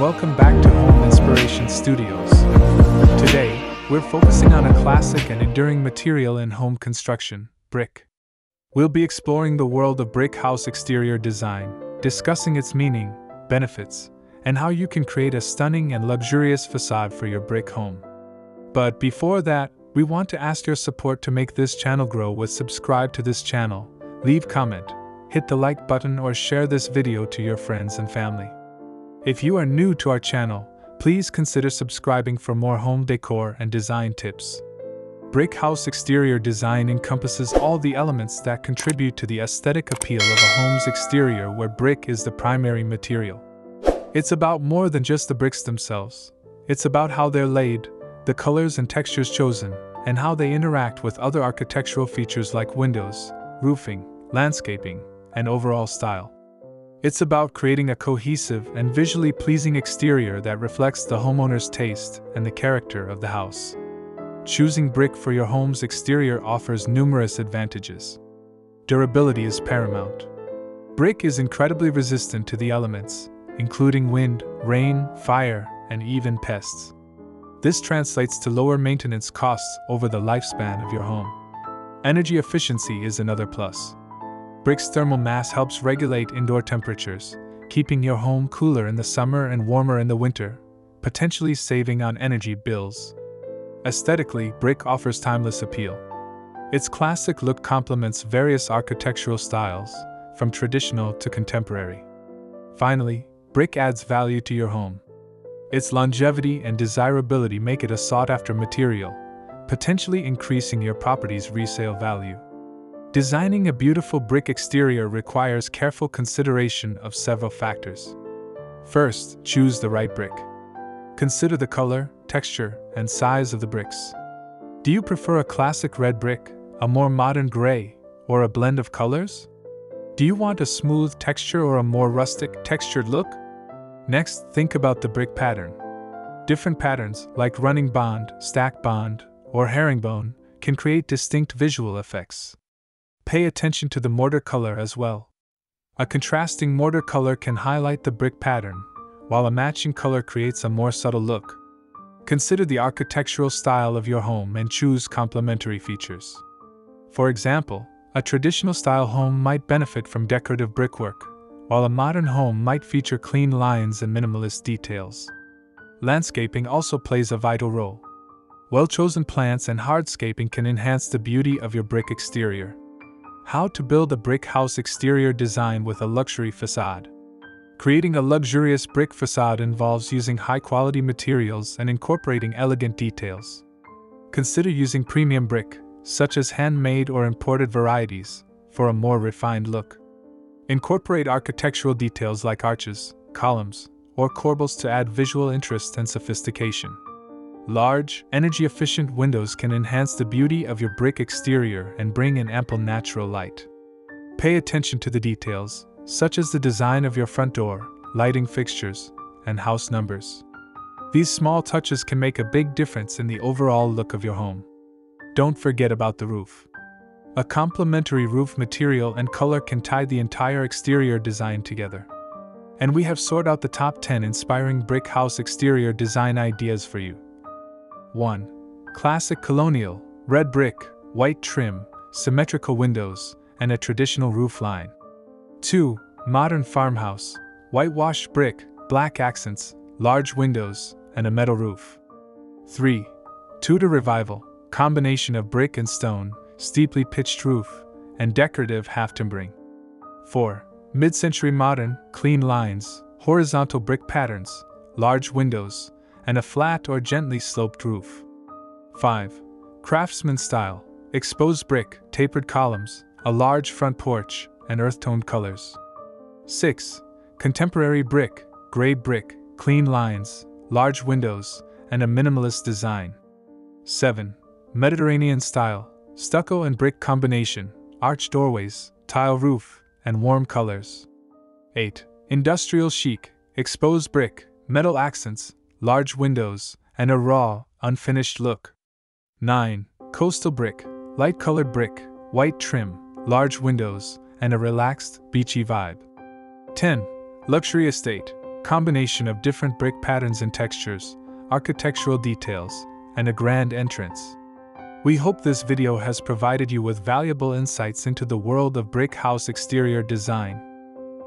and welcome back to Home Inspiration Studios. Today, we're focusing on a classic and enduring material in home construction, brick. We'll be exploring the world of brick house exterior design, discussing its meaning, benefits, and how you can create a stunning and luxurious facade for your brick home. But before that, we want to ask your support to make this channel grow. Subscribe to this channel, leave comment, hit the like button, or share this video to your friends and family. If you are new to our channel, please consider subscribing for more home decor and design tips. Brick house exterior design encompasses all the elements that contribute to the aesthetic appeal of a home's exterior, where brick is the primary material. It's about more than just the bricks themselves. It's about how they're laid, the colors and textures chosen, and how they interact with other architectural features like windows, roofing, landscaping, and overall style. It's about creating a cohesive and visually pleasing exterior that reflects the homeowner's taste and the character of the house. Choosing brick for your home's exterior offers numerous advantages. Durability is paramount. Brick is incredibly resistant to the elements, including wind, rain, fire, and even pests. This translates to lower maintenance costs over the lifespan of your home. Energy efficiency is another plus. Brick's thermal mass helps regulate indoor temperatures, keeping your home cooler in the summer and warmer in the winter, potentially saving on energy bills. Aesthetically, brick offers timeless appeal. Its classic look complements various architectural styles, from traditional to contemporary. Finally, brick adds value to your home. Its longevity and desirability make it a sought-after material, potentially increasing your property's resale value. Designing a beautiful brick exterior requires careful consideration of several factors. First, choose the right brick. Consider the color, texture, and size of the bricks. Do you prefer a classic red brick, a more modern gray, or a blend of colors? Do you want a smooth texture or a more rustic, textured look? Next, think about the brick pattern. Different patterns, like running bond, stack bond, or herringbone, can create distinct visual effects. Pay attention to the mortar color as well. A contrasting mortar color can highlight the brick pattern, while a matching color creates a more subtle look. Consider the architectural style of your home and choose complementary features. For example, a traditional style home might benefit from decorative brickwork, while a modern home might feature clean lines and minimalist details. Landscaping also plays a vital role. Well-chosen plants and hardscaping can enhance the beauty of your brick exterior. How to build a brick house exterior design with a luxury facade. Creating a luxurious brick facade involves using high-quality materials and incorporating elegant details. Consider using premium brick, such as handmade or imported varieties, for a more refined look. Incorporate architectural details like arches, columns, or corbels to add visual interest and sophistication. Large, energy-efficient windows can enhance the beauty of your brick exterior and bring in ample natural light. Pay attention to the details, such as the design of your front door, lighting fixtures, and house numbers. These small touches can make a big difference in the overall look of your home. Don't forget about the roof. A complementary roof material and color can tie the entire exterior design together. And we have sorted out the top 10 inspiring brick house exterior design ideas for you. 1. Classic colonial, red brick, white trim, symmetrical windows, and a traditional roof line. 2. Modern farmhouse, whitewashed brick, black accents, large windows, and a metal roof. 3. Tudor revival, combination of brick and stone, steeply pitched roof, and decorative half timbering. 4. Mid-century modern, clean lines, horizontal brick patterns, large windows, and a flat or gently sloped roof. 5. Craftsman style, exposed brick, tapered columns, a large front porch, and earth-toned colors. 6. Contemporary brick, gray brick, clean lines, large windows, and a minimalist design. 7. Mediterranean style, stucco and brick combination, arched doorways, tile roof, and warm colors. 8. Industrial chic, exposed brick, metal accents, large windows, and a raw, unfinished look. 9. Coastal brick, light-colored brick, white trim, large windows, and a relaxed, beachy vibe. 10. Luxury estate, combination of different brick patterns and textures, architectural details, and a grand entrance. We hope this video has provided you with valuable insights into the world of brick house exterior design.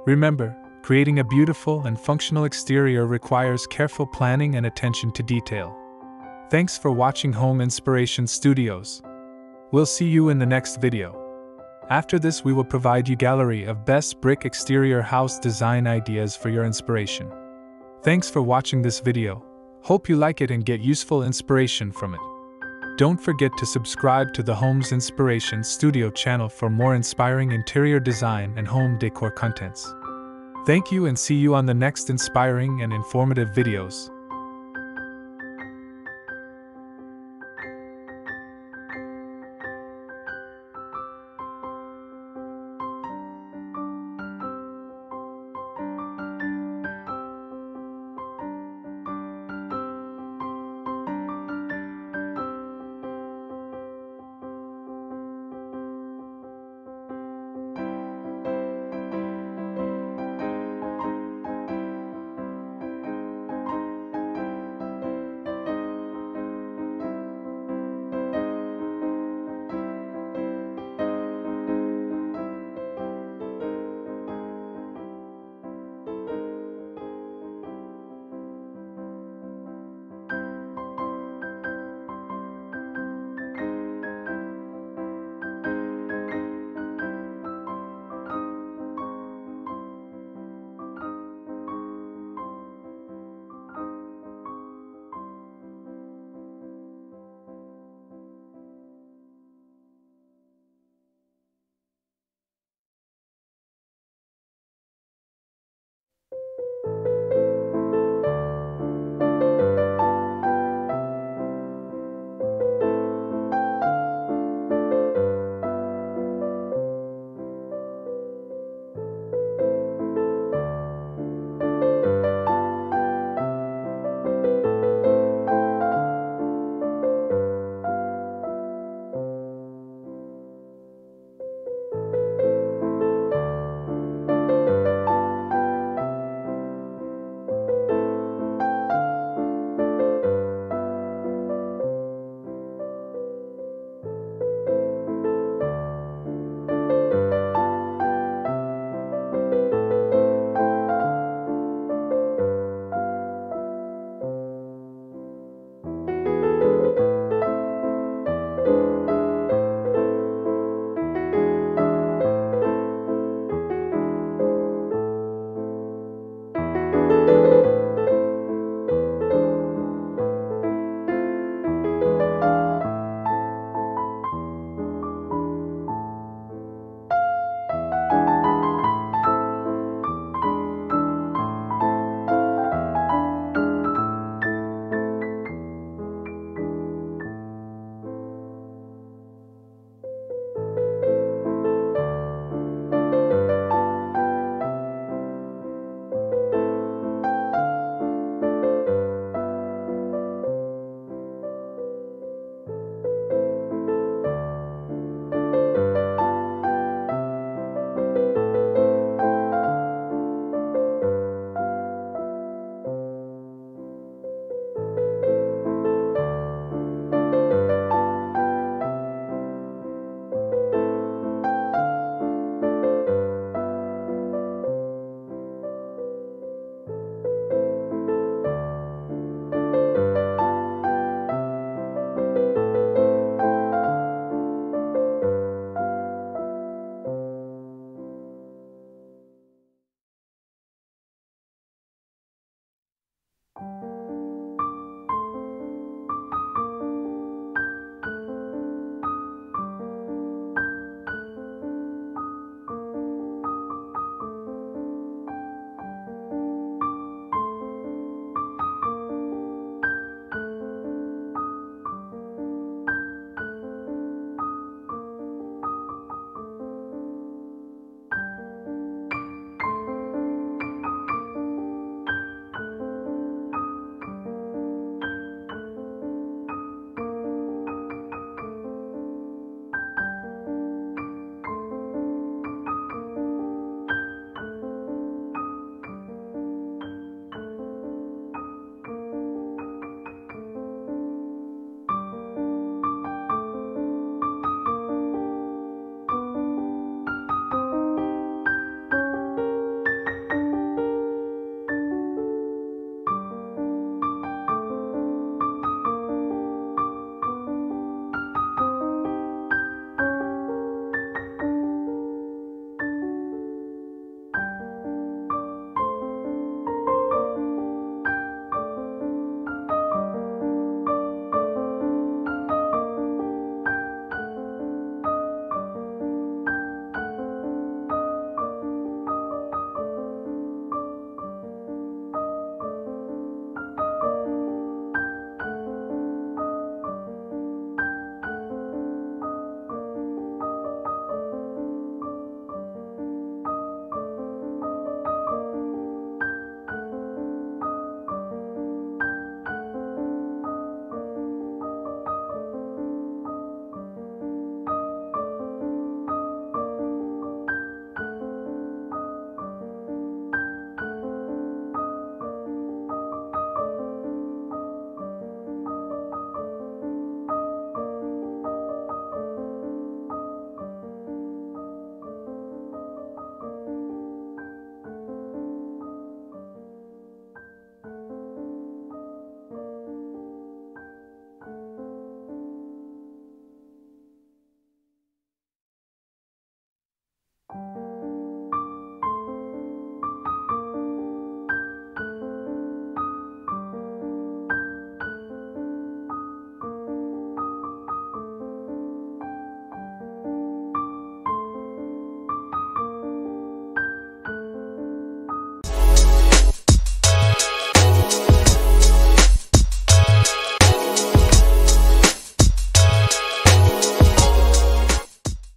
Remember, creating a beautiful and functional exterior requires careful planning and attention to detail. Thanks for watching Home Inspiration Studios. We'll see you in the next video. After this, we will provide you a gallery of best brick exterior house design ideas for your inspiration. Thanks for watching this video. Hope you like it and get useful inspiration from it. Don't forget to subscribe to the Homes Inspiration Studio channel for more inspiring interior design and home decor contents. Thank you and see you on the next inspiring and informative videos.